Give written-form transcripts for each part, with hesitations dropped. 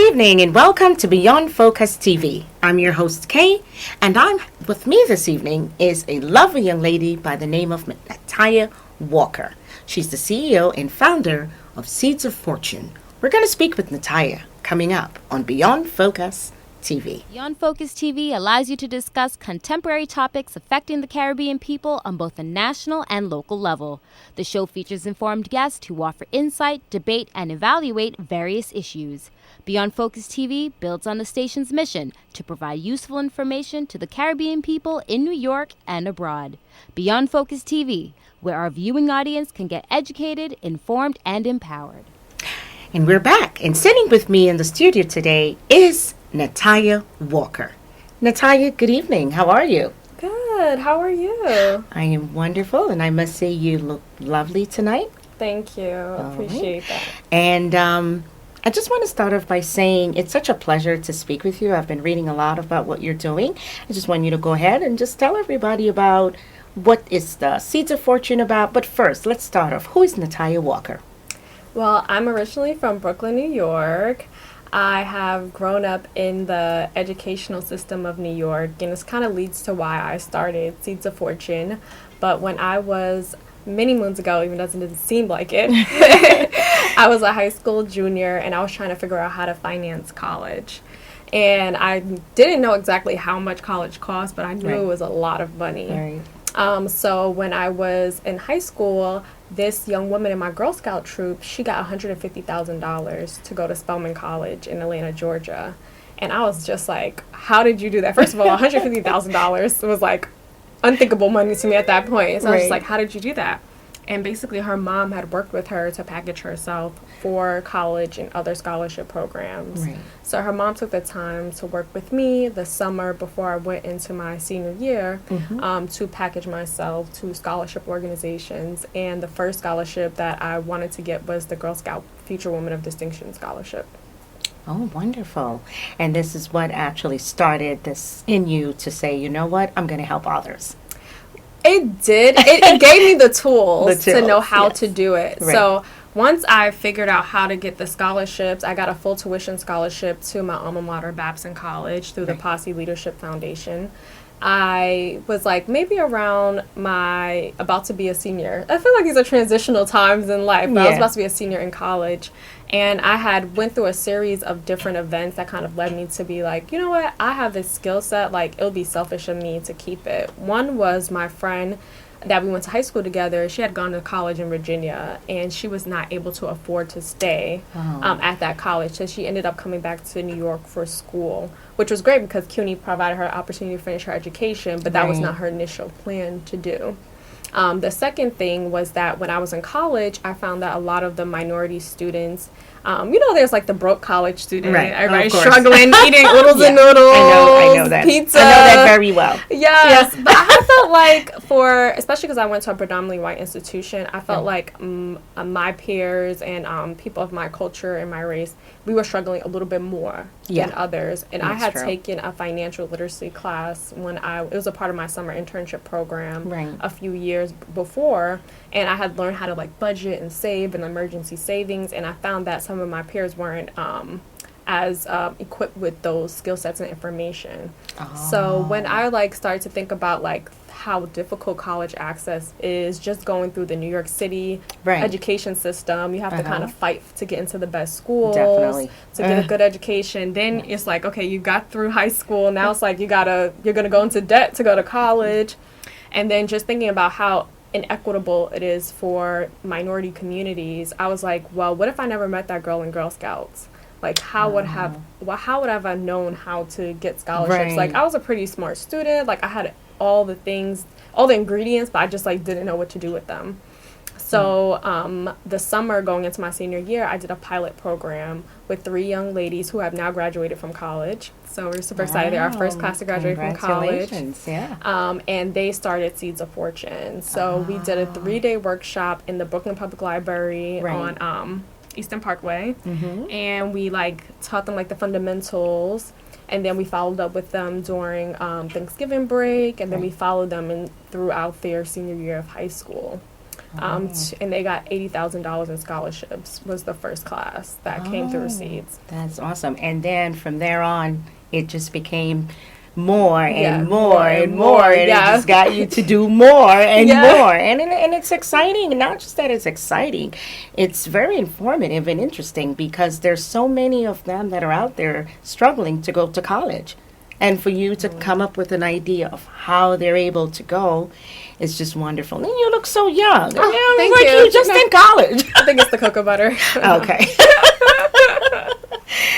evening and welcome to Beyond Focus TV. I'm your host Kay, and with me this evening is a lovely young lady by the name of Nitiya Walker. She's the CEO and founder of Seeds of Fortune. We're going to speak with Nitiya coming up on Beyond Focus TV. Beyond Focus TV allows you to discuss contemporary topics affecting the Caribbean people on both a national and local level. The show features informed guests who offer insight, debate, and evaluate various issues. Beyond Focus TV builds on the station's mission to provide useful information to the Caribbean people in New York and abroad. Beyond Focus TV, where our viewing audience can get educated, informed, and empowered. And we're back, and sitting with me in the studio today is Nitiya Walker. Nitiya, good evening. How are you? Good. How are you? I am wonderful, and I must say you look lovely tonight. Thank you. Appreciate that. And I just want to start off by saying it's such a pleasure to speak with you. I've been reading a lot about what you're doing. I just want you to go ahead and just tell everybody about what is the Seeds of Fortune about. But first, let's start off. Who is Nitiya Walker? Well, I'm originally from Brooklyn, New York. I have grown up in the educational system of New York, and this kind of leads to why I started Seeds of Fortune. But when I was many moons ago, even doesn't seem like it, I was a high school junior, and I was trying to figure out how to finance college. And I didn't know exactly how much college cost, but I knew it was a lot of money. So when I was in high school, this young woman in my Girl Scout troop, she got $150,000 to go to Spelman College in Atlanta, Georgia. And I was just like, how did you do that? First of all, $150,000 was like unthinkable money to me at that point. So I was just like, how did you do that? And basically her mom had worked with her to package herself for college and other scholarship programs. So her mom took the time to work with me the summer before I went into my senior year to package myself to scholarship organizations. And the first scholarship that I wanted to get was the Girl Scout Future Woman of Distinction Scholarship. Oh, wonderful. And this is what actually started this in you to say, you know what, I'm going to help others. It did. It gave me the tools to know how to do it. So once I figured out how to get the scholarships, I got a full tuition scholarship to my alma mater, Babson College, through the Posse Leadership Foundation. I was like maybe around my about to be a senior. I feel like these are transitional times in life, but I was about to be a senior in college. And I had went through a series of different events that kind of led me to be like, you know what, I have this skill set, like it would be selfish of me to keep it. One was my friend that we went to high school together. She had gone to college in Virginia, and she was not able to afford to stay at that college. So she ended up coming back to New York for school, which was great because CUNY provided her opportunity to finish her education, but that was not her initial plan to do. The second thing was that when I was in college, I found that a lot of the minority students, there's like the broke college student, everybody's struggling, eating oodles and noodles, I know that. pizza. I know that very well. Yes, but I felt like especially because I went to a predominantly white institution, I felt like my peers and people of my culture and my race, we were struggling a little bit more than others. And I had taken a financial literacy class it was a part of my summer internship program a few years before, and I had learned how to like budget and save and emergency savings, and I found that some of my peers weren't as equipped with those skill sets and information. So when I started to think about how difficult college access is, just going through the New York City education system, you have to kind of fight to get into the best schools, to get a good education. Then it's like, okay, you got through high school, now it's like you're gonna go into debt to go to college. And then just thinking about how inequitable it is for minority communities, I was like, well, what if I never met that girl in Girl Scouts? Like, how would I have known how to get scholarships? Like, I was a pretty smart student. Like, I had all the ingredients, but I just didn't know what to do with them. So the summer going into my senior year, I did a pilot program with 3 young ladies who have now graduated from college. So we're super excited. They're our first class to graduate from college. And they started Seeds of Fortune. So we did a 3-day workshop in the Brooklyn Public Library on Eastern Parkway. And we taught them the fundamentals. And then we followed up with them during Thanksgiving break. And then we followed them throughout their senior year of high school. And they got $80,000 in scholarships. Was the first class that came through Seeds. That's awesome. And then from there on, it just became more and Yeah, more and more, and it just got you to do more and more, and it's exciting. Not just that it's exciting, it's very informative and interesting, because there's so many of them that are out there struggling to go to college, and for you to come up with an idea of how they're able to go is just wonderful. And you look so young. Thank like you. you just in college. I think it's the cocoa butter. Okay.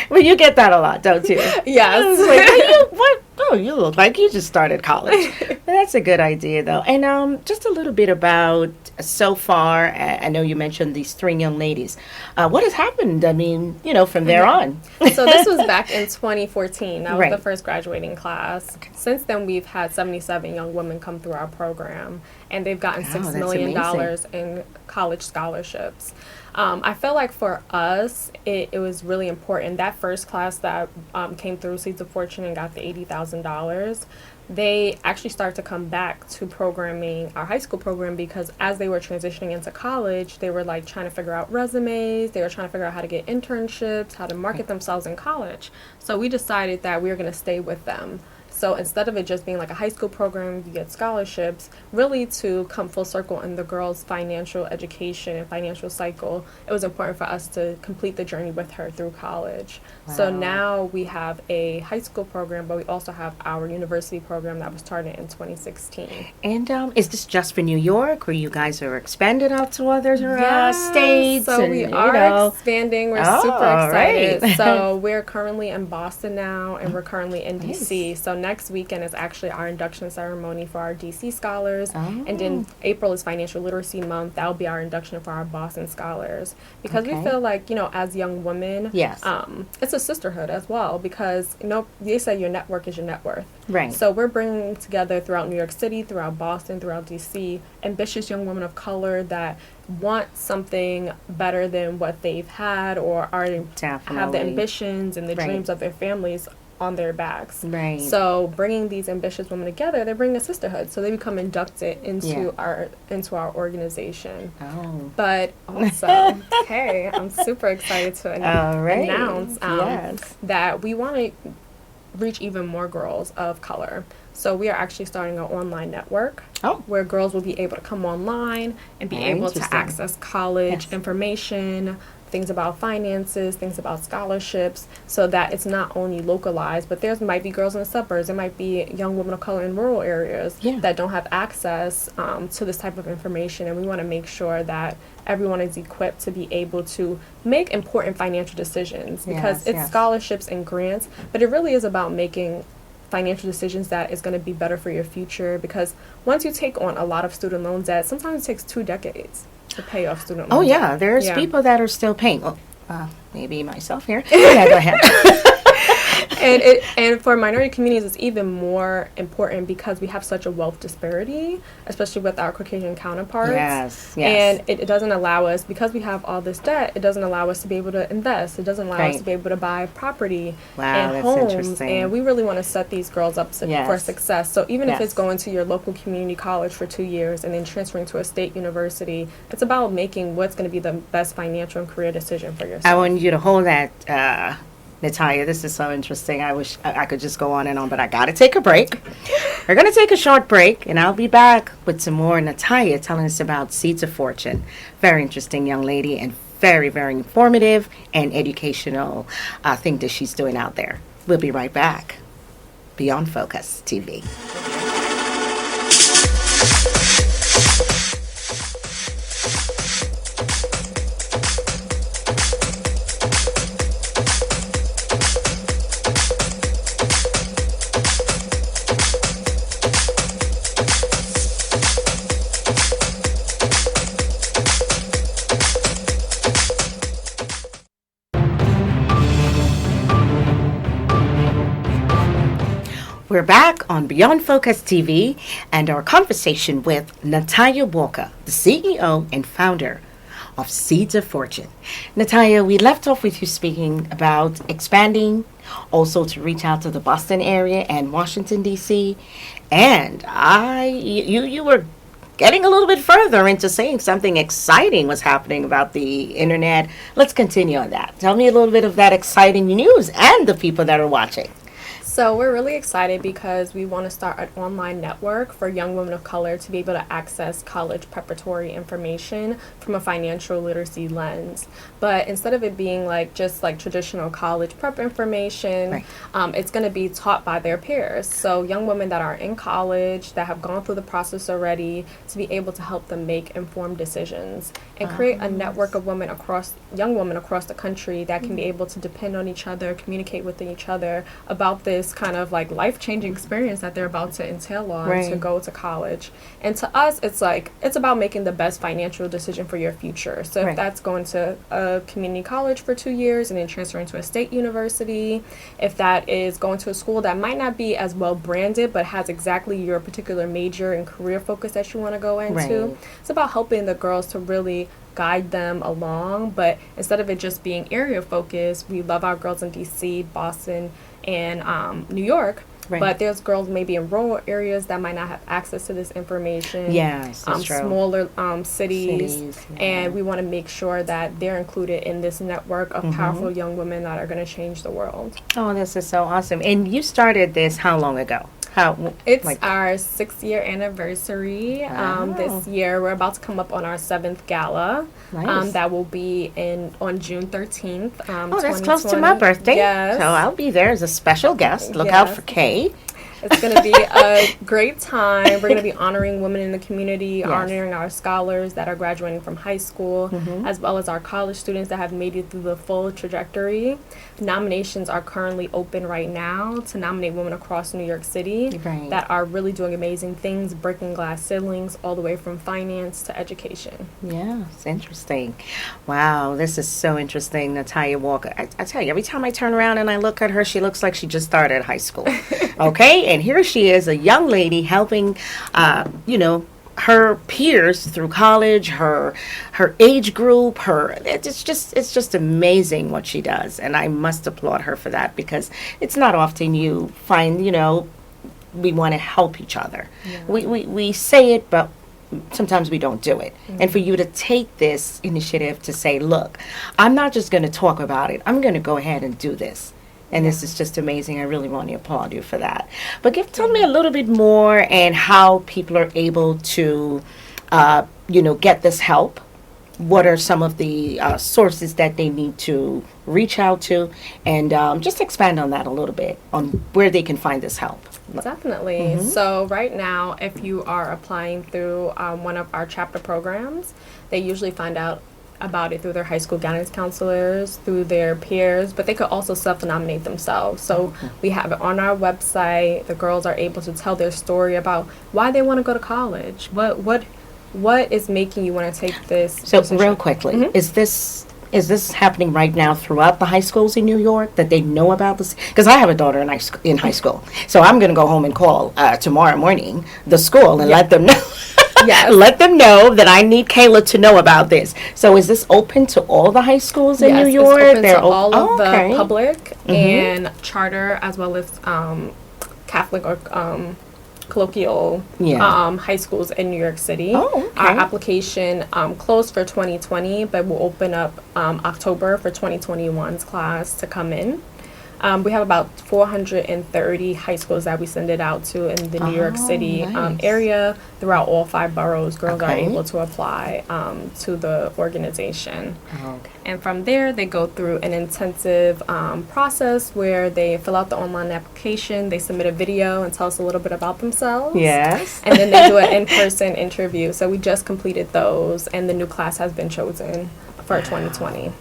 Well, you get that a lot, don't you? Yes. What? Oh, you look like you just started college. That's a good idea, though. And just a little bit about so far. I know you mentioned these three young ladies. What has happened? I mean, from there on. So this was back in 2014. That was Right. the first graduating class. Since then, we've had 77 young women come through our program, and they've gotten $6 that's million amazing. in college scholarships. I feel like for us, it was really important. That first class that came through Seeds of Fortune and got the $80,000, they actually started to come back to programming our high school program, because as they were transitioning into college, they were like trying to figure out resumes, they were trying to figure out how to get internships, how to market themselves in college. So we decided that we were going to stay with them. So instead of it just being like a high school program, you get scholarships, really to come full circle in the girls' financial education and financial cycle, it was important for us to complete the journey with her through college. So Wow. now we have a high school program, but we also have our university program that was started in 2016. And is this just for New York, or you guys are expanded out to other Yes, states? so and, we are expanding. We're super excited. right. So we're currently in Boston now, and we're currently in Nice. DC. So next weekend is actually our induction ceremony for our DC scholars, Oh. and then April is Financial Literacy Month. That will be our induction for our Boston scholars, because we Okay. feel like, as young women, Yes. it's a sisterhood as well, because they say your network is your net worth. Right. So we're bringing together throughout New York City, throughout Boston, throughout DC, ambitious young women of color that want something better than what they've had, or have the Definitely. ambitions and the Right. dreams of their families on their backs. Right. So bringing these ambitious women together, they bring a sisterhood. So they become inducted into Yeah. our organization. Oh. But also, okay, I'm super excited to All right. announce Yes. that we want to reach even more girls of color. So we are actually starting an online network where girls will be able to come online and be Very able to interesting. access college Yes. information, things about finances, things about scholarships, so that it's not only localized, but there might be girls in the suburbs, there might be young women of color in rural areas Yeah. that don't have access to this type of information, and we want to make sure that everyone is equipped to be able to make important financial decisions, because Yes, it's yes. scholarships and grants, but it really is about making financial decisions that is going to be better for your future, because once you take on a lot of student loan debt, sometimes it takes 2 decades to pay off student loan Oh, debt. yeah. There's Yeah. people that are still paying. Oh, maybe myself here. Yeah, go ahead. And for minority communities, it's even more important because we have such a wealth disparity, especially with our Caucasian counterparts. Yes, yes. And it doesn't allow us, because we have all this debt, it doesn't allow us to be able to invest. It doesn't allow us Right. to be able to buy property Wow, and that's homes. interesting. And we really want to set these girls up Yes. for success. So even if Yes. it's going to your local community college for 2 years and then transferring to a state university, it's about making what's going to be the best financial and career decision for yourself. I want you to hold that, Nitiya. This is so interesting. I wish I could just go on and on, but I got to take a break. We're going to take a short break, and I'll be back with some more Nitiya telling us about Seeds of Fortune. Very interesting young lady, and very, very informative and educational thing that she's doing out there. We'll be right back. Beyond Focus TV. We're back on Beyond Focus TV and our conversation with Nitiya Walker, the CEO and founder of Seeds of Fortune. Nitiya, we left off with you speaking about expanding, also to reach out to the Boston area and Washington, D.C. And you were getting a little bit further into saying something exciting was happening about the internet. Let's continue on that. Tell me a little bit of that exciting news and the people that are watching. So we're really excited because we want to start an online network for young women of color to be able to access college preparatory information from a financial literacy lens. But instead of it being just like traditional college prep information, right. It's going to be taught by their peers. So young women that are in college, that have gone through the process already, to be able to help them make informed decisions and create a network of young women across the country that can be able to depend on each other, communicate with each other about this kind of like life-changing experience that they're about to entail on right. to go to college. And to us, it's about making the best financial decision for your future. So right. if that's going to a community college for 2 years and then transferring to a state university, if that is going to a school that might not be as well branded but has exactly your particular major and career focus that you want to go into, right. it's about helping the girls to really guide them along. But instead of it just being area focused, we love our girls in DC, Boston, and New York. Right. But there's girls maybe in rural areas that might not have access to this information. Yes, that's true. Smaller cities. Yeah. And we want to make sure that they're included in this network of mm-hmm. powerful young women that are going to change the world. Oh, this is so awesome. And you started this how long ago? It's our 6-year anniversary this year. We're about to come up on our 7th gala. Nice. That will be on June 13th. That's close to my birthday. Yes. So I'll be there as a special guest. Look out for Kay. It's going to be a great time. We're going to be honoring women in the community, yes. honoring our scholars that are graduating from high school, mm-hmm. as well as our college students that have made it through the full trajectory. Nominations are currently open right now to nominate women across New York City right. that are really doing amazing things, breaking glass ceilings, all the way from finance to education. Yeah, it's interesting. Wow, this is so interesting, Nitiya Walker. I tell you, every time I turn around and I look at her, she looks like she just started high school. Okay? And here she is, a young lady helping, her peers through college, her age group, it's just amazing what she does. And I must applaud her for that, because it's not often you find, we want to help each other. Yeah. We say it, but sometimes we don't do it. Mm-hmm. And for you to take this initiative to say, look, I'm not just going to talk about it. I'm going to go ahead and do this. And this is just amazing. I really want to applaud you for that. But tell me a little bit more and how people are able to, get this help. What are some of the sources that they need to reach out to? And just expand on that a little bit, on where they can find this help. Definitely. Mm-hmm. So right now, if you are applying through one of our chapter programs, they usually find out about it through their high school guidance counselors, through their peers, but they could also self-nominate themselves. So we have it on our website. The girls are able to tell their story about why they want to go to college. What is making you want to take this position? Real quickly, mm-hmm. Is this happening right now throughout the high schools in New York, that they know about this? Because I have a daughter in high school, so I'm going to go home and call tomorrow morning the school and let them know. Yes. Let them know that I need Kayla to know about this. So is this open to all the high schools in New York? It's open to all of the public mm-hmm. and charter, as well as Catholic or colloquial high schools in New York City. Oh, okay. Our application closed for 2020, but we'll open up October for 2021's class to come in. We have about 430 high schools that we send it out to in the New York City area. Throughout all 5 boroughs, girls are able to apply to the organization. Okay. And from there, they go through an intensive process where they fill out the online application, they submit a video and tell us a little bit about themselves. Yes. And then they do an in-person interview. So we just completed those, and the new class has been chosen for 2020.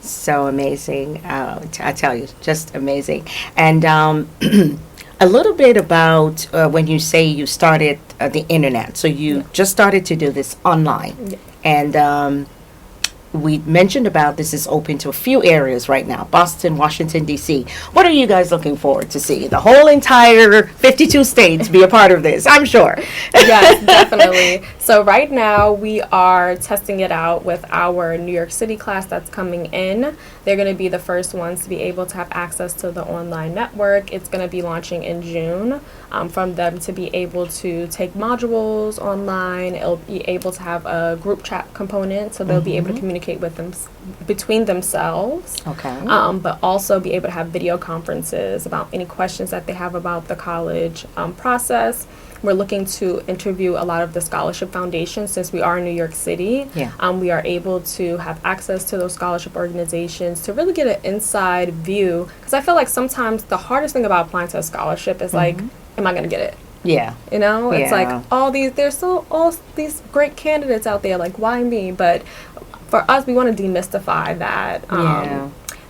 So amazing. I tell you, just amazing. And a little bit about when you say you started the internet. So you just started to do this online. Yeah. And we mentioned about this is open to a few areas right now: Boston, Washington, D.C. What are you guys looking forward to see? The whole entire 52 states be a part of this, I'm sure. Yes, definitely. So right now we are testing it out with our New York City class that's coming in. They're going to be the first ones to be able to have access to the online network. It's going to be launching in June. From them to be able to take modules online. It'll be able to have a group chat component, so they'll be able to communicate with them between themselves. Okay. But also be able to have video conferences about any questions that they have about the college process. We're looking to interview a lot of the scholarship foundations since we are in New York City. Yeah. We are able to have access to those scholarship organizations to really get an inside view. Because I feel like sometimes the hardest thing about applying to a scholarship is like, am I going to get it? Yeah. You know, it's Yeah. like there's all these great candidates out there. Like, why me? But for us, we want to demystify that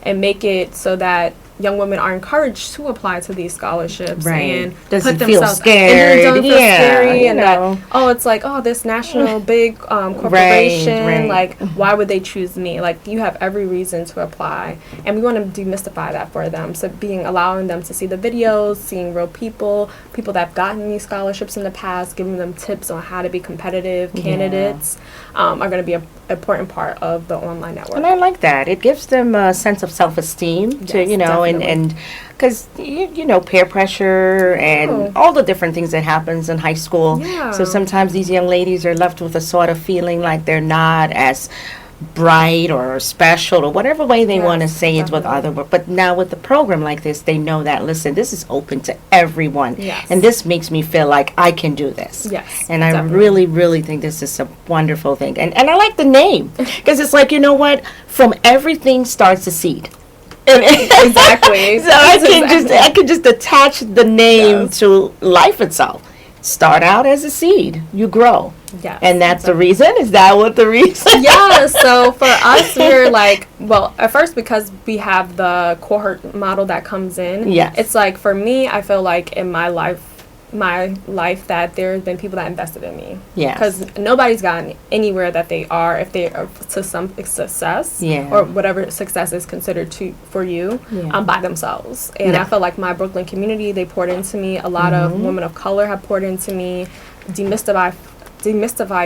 and make it so that young women are encouraged to apply to these scholarships and doesn't put feel themselves scared. and don't feel scary and know. that it's like this national big corporation Right. like why would they choose me? Like you have every reason to apply, and we want to demystify that for them. So allowing them to see the videos, seeing real people that have gotten these scholarships in the past, giving them tips on how to be competitive candidates are going to be an important part of the online network. And I like that. It gives them a sense of self-esteem to, Yes, definitely. and because, peer pressure and all the different things that happens in high school. Yeah. So sometimes these young ladies are left with a sort of feeling like they're not as bright or special or whatever way they want to Yes, say it with definitely. other words. But now with the program like this, they know that, listen, this is open to everyone. Yes. And this makes me feel like I can do this. Yes, And I definitely. really, really think this is a wonderful thing. And I like the name because it's like, you know what? From everything starts a seed. Exactly. So I can just attach the name to life itself. Start out as a seed, you grow. Yes, And that's the reason? Is that what the reason? Yeah, so for us, we're like, well, at first because we have the cohort model that comes in. Yes. It's like, for me, I feel like in my life that there's been people that invested in me. Yes. Because nobody's gotten anywhere that they are if they are to some success. Yeah. Or whatever success is considered for you Yeah. by themselves. And I feel like my Brooklyn community, they poured into me. A lot of women of color have poured into me, demystified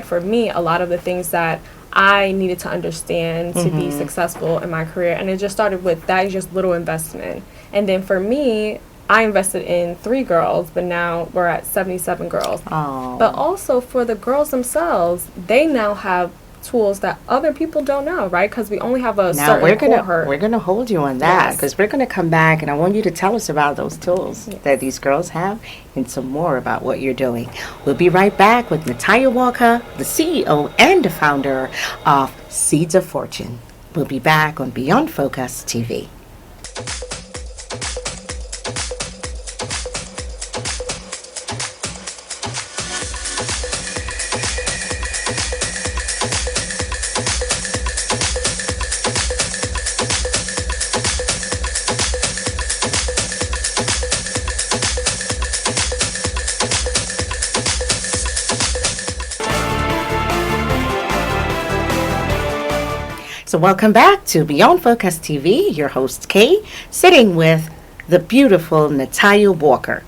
for me a lot of the things that I needed to understand to be successful in my career. And it just started with that just little investment. And then for me, I invested in 3 girls, but now we're at 77 girls. Oh. But also for the girls themselves, they now have tools that other people don't know, right? Because we only have a Now certain cohort. we're gonna hold you on that Yes. because we're gonna come back and I want you to tell us about those tools that these girls have and some more about what you're doing. We'll be right back with Nitiya Walker, the CEO and the founder of Seeds of Fortune. We'll be back on Beyond Focus TV. So welcome back to Beyond Focus TV. Your host Kay, sitting with the beautiful Nitiya Walker.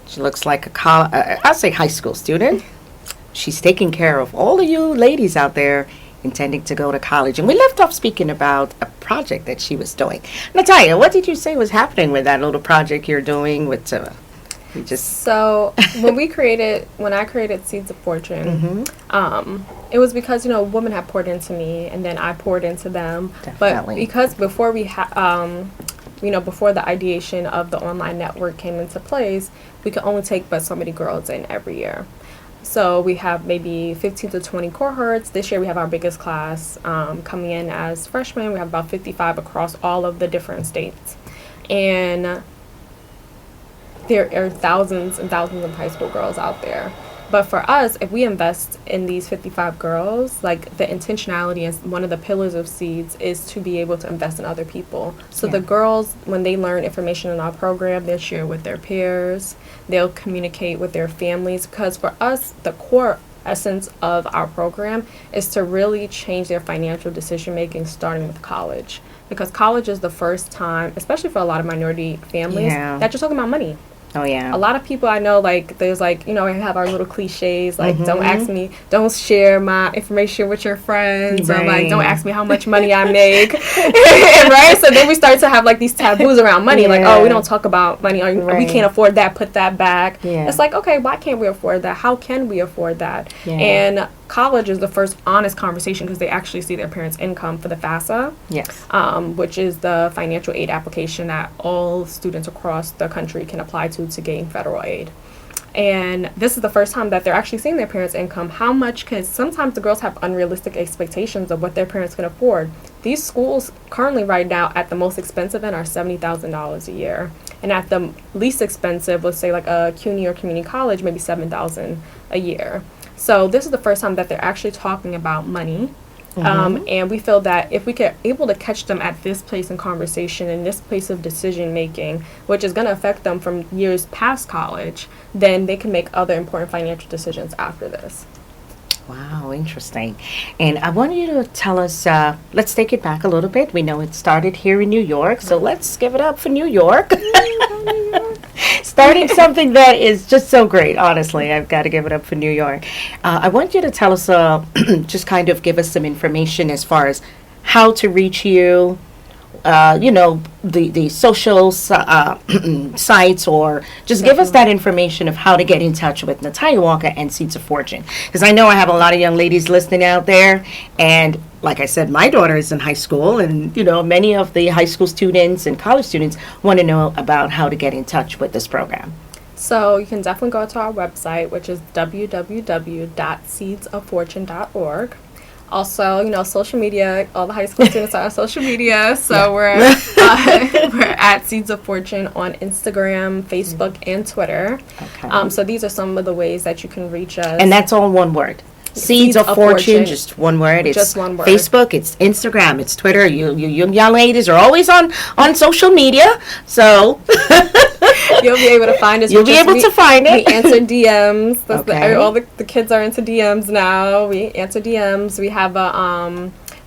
She looks like I'll say high school student. She's taking care of all of you ladies out there intending to go to college. And we left off speaking about a project that she was doing. Nitiya, what did you say was happening with that little project you're doing with you just So when I created Seeds of Fortune, it was because women had poured into me, and then I poured into them. Definitely. But because before before the ideation of the online network came into place, we could only take but so many girls in every year. So we have maybe 15 to 20 cohorts. This year we have our biggest class coming in as freshmen. We have about 55 across all of the different states, and there are thousands and thousands of high school girls out there. But for us, if we invest in these 55 girls, like the intentionality is one of the pillars of Seeds is to be able to invest in other people. So the girls, when they learn information in our program, they'll share with their peers, they'll communicate with their families. Because for us, the core essence of our program is to really change their financial decision making starting with college. Because college is the first time, especially for a lot of minority families, that you're talking about money. Oh, yeah. A lot of people I know, like, there's, like, we have our little cliches, like, don't Mm-hmm. ask me, don't share my information with your friends, or, like, don't Right. ask me how much money I make, right? So then we start to have, like, these taboos around money, like, oh, we Yeah. don't talk about money, or we Right. can't afford that, put that back. Yeah. It's like, okay, why can't we afford that? How can we afford that? Yeah. And college is the first honest conversation because they actually see their parents' income for the FAFSA, Yes. which is the financial aid application that all students across the country can apply to gain federal aid. And this is the first time that they're actually seeing their parents' income. How much? Because sometimes the girls have unrealistic expectations of what their parents can afford. These schools currently right now at the most expensive end are $70,000 a year. And at the least expensive, let's say like a CUNY or community college, maybe $7,000 a year. So this is the first time that they're actually talking about money. And we feel that if we could able to catch them at this place in conversation and this place of decision making, which is going to affect them from years past college, then they can make other important financial decisions after this. Wow, interesting. And I want you to tell us, let's take it back a little bit. We know it started here in New York, so let's give it up for New York. Starting something that is just so great, honestly. I've got to give it up for New York. I want you to tell us, just kind of give us some information as far as how to reach you, the social sites, or just give us that information of how to get in touch with Nitiya Walker and Seeds of Fortune. Because I know I have a lot of young ladies listening out there, and like I said, my daughter is in high school, and many of the high school students and college students want to know about how to get in touch with this program. So you can definitely go to our website, which is www.seedsoffortune.org. Also, social media, all the high school students are on social media. So we're at Seeds of Fortune on Instagram, Facebook, and Twitter. Okay. So these are some of the ways that you can reach us. And that's all one word. Seeds of Fortune, just one word. It's just one word. Facebook, it's Instagram, it's Twitter. You young ladies are always on social media, so you'll be able to find us. You'll be able to find it. We answer DMs. Okay. All the kids are into DMs now. We answer DMs. We have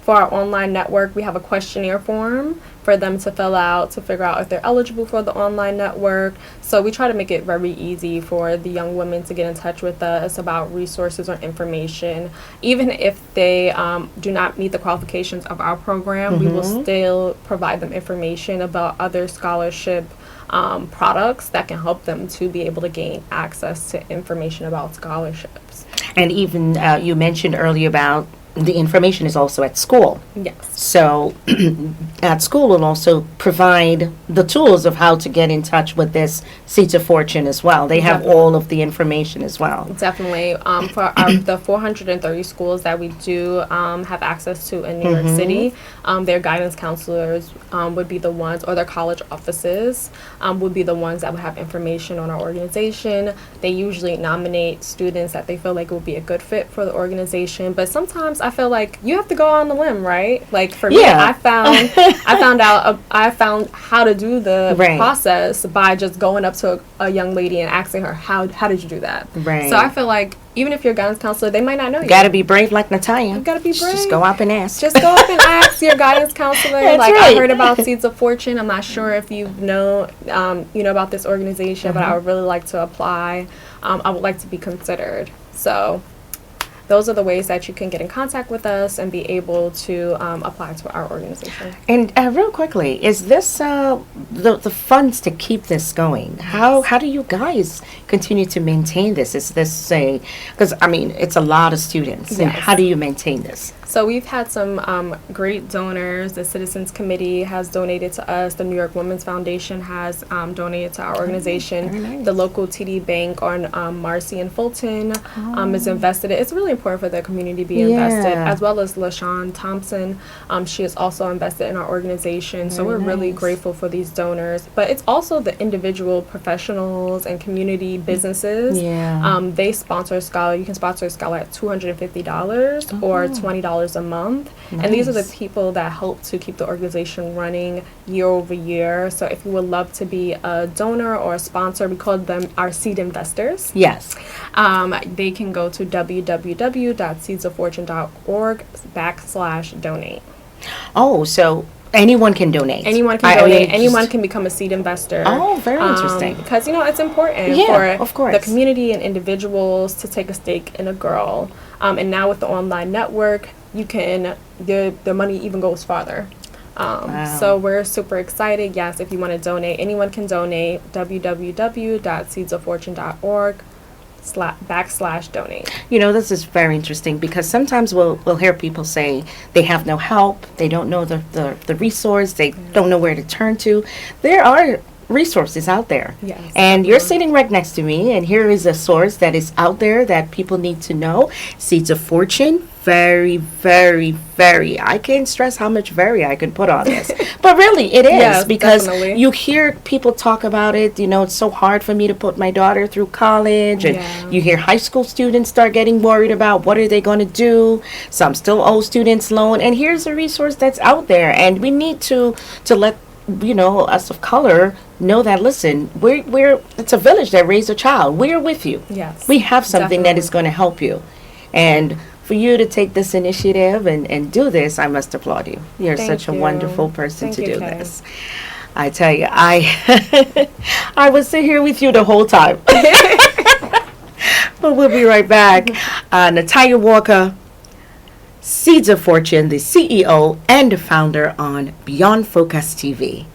for our online network, we have a questionnaire form for them to fill out to figure out if they're eligible for the online network. So we try to make it very easy for the young women to get in touch with us about resources or information. Even if they do not meet the qualifications of our program, we will still provide them information about other scholarship products that can help them to be able to gain access to information about scholarships. And even you mentioned earlier about the information is also at school. Yes. So at school will also provide the tools of how to get in touch with this Seeds of Fortune as well. They have Definitely. all of the information as well. Definitely. For the 430 schools that we do have access to in New York City, their guidance counselors would be the ones, or their college offices would be the ones that would have information on our organization. They usually nominate students that they feel like would be a good fit for the organization, but sometimes I feel like you have to go on the limb, right? Like for me, Yeah. I found how to do the Right. process by just going up to a young lady and asking her, how did you do that? Right. So I feel like even if you're a guidance counselor, they might not know you. Got to be brave like Nitiya. You gotta be Just brave. go up and ask. Just go up and ask your guidance counselor. That's like right. I heard about Seeds of Fortune. I'm not sure if you know about this organization, but I would really like to apply. I would like to be considered. So those are the ways that you can get in contact with us and be able to apply to our organization. And real quickly, is this the funds to keep this going? How do you guys continue to maintain this? Is this because I mean it's a lot of students, and Yes. how do you maintain this? So we've had some great donors. The Citizens Committee has donated to us. The New York Women's Foundation has donated to our organization. very nice. The local TD Bank on Marcy and Fulton is invested. It's really important for the community to be invested, Yeah. as well as LaShawn Thompson. She is also invested in our organization. So Very we're really nice. grateful for these donors. But it's also the individual professionals and community businesses. Yeah. They sponsor a scholar. You can sponsor a scholar at $250 or $20 a month. And these are the Nice. people that help to keep the organization running year over year. So if you would love to be a donor or a sponsor, we call them our seed investors. Yes. They can go to www.seedsoffortune.org/donate. Oh, so Anyone can donate. Anyone can donate. Anyone can become a seed investor. Oh, very interesting. Because, it's important for the community and individuals to take a stake in a girl. And now with the online network, you can, the money even goes farther. Wow. So we're super excited. Yes, if you want to donate, anyone can donate. www.seedsoffortune.org/donate. This is very interesting because sometimes we'll hear people say they have no help, they don't know the resource, they don't know where to turn to. There are resources out there. Yes. And you're sitting right next to me, and here is a source that is out there that people need to know. Seeds of Fortune. Very, very, very. I can't stress how much very I can put on this. But really, it is. Yes, because definitely. you hear people talk about it. It's so hard for me to put my daughter through college. And you hear high school students start getting worried about what are they going to do. Some still owe students loan. And here's a resource that's out there. And we need to let us of color know that, listen, it's a village that raised a child. We're with you. Yes. We have something definitely. that is going to help you. And for you to take this initiative and do this, I must applaud you. You're such a wonderful person to do this. I tell you, I would sit here with you the whole time. But we'll be right back. Nitiya Walker, Seeds of Fortune, the CEO and founder on Beyond Focus TV.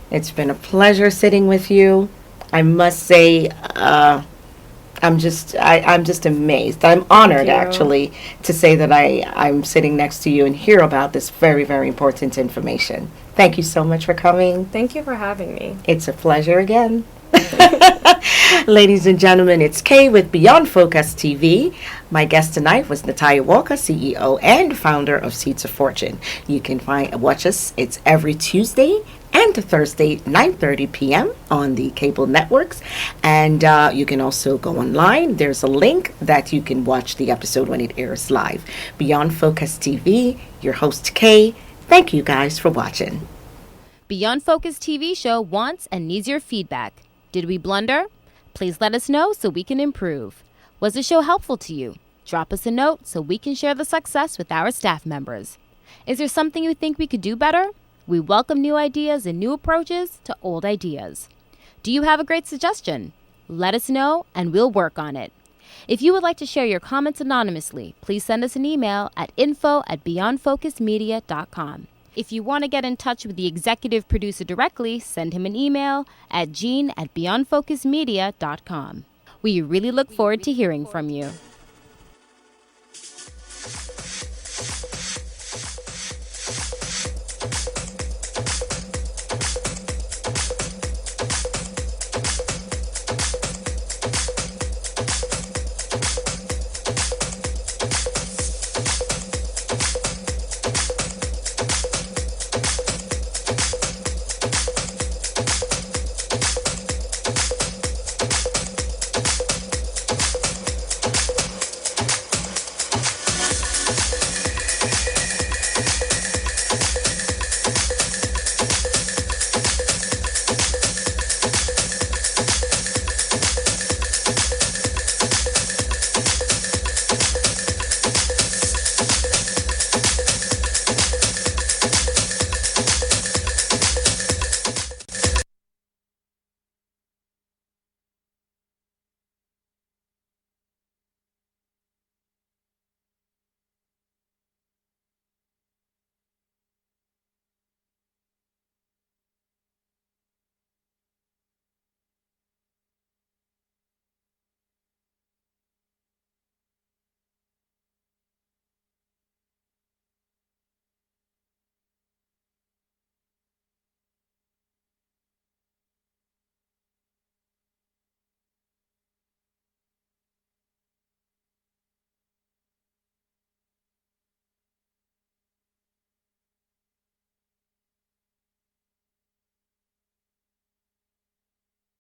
It's been a pleasure sitting with you. I must say, I'm just amazed. I'm honored, actually, to say that I'm sitting next to you and hear about this very, very important information. Thank you so much for coming. Thank you for having me. It's a pleasure again. Ladies and gentlemen, it's Kay with Beyond Focus TV. My guest tonight was Nitiya Walker, CEO and founder of Seeds of Fortune. You can watch us. It's every Tuesday and Thursday, 9:30 p.m. on the cable networks. And you can also go online. There's a link that you can watch the episode when it airs live. Beyond Focus TV, your host, Kay. Thank you guys for watching. Beyond Focus TV show wants and needs your feedback. Did we blunder? Please let us know so we can improve. Was the show helpful to you? Drop us a note so we can share the success with our staff members. Is there something you think we could do better? We welcome new ideas and new approaches to old ideas. Do you have a great suggestion? Let us know and we'll work on it. If you would like to share your comments anonymously, please send us an email at info@beyondfocusmedia.com. If you want to get in touch with the executive producer directly, send him an email at gene@beyondfocusmedia.com. We really look forward to hearing from you.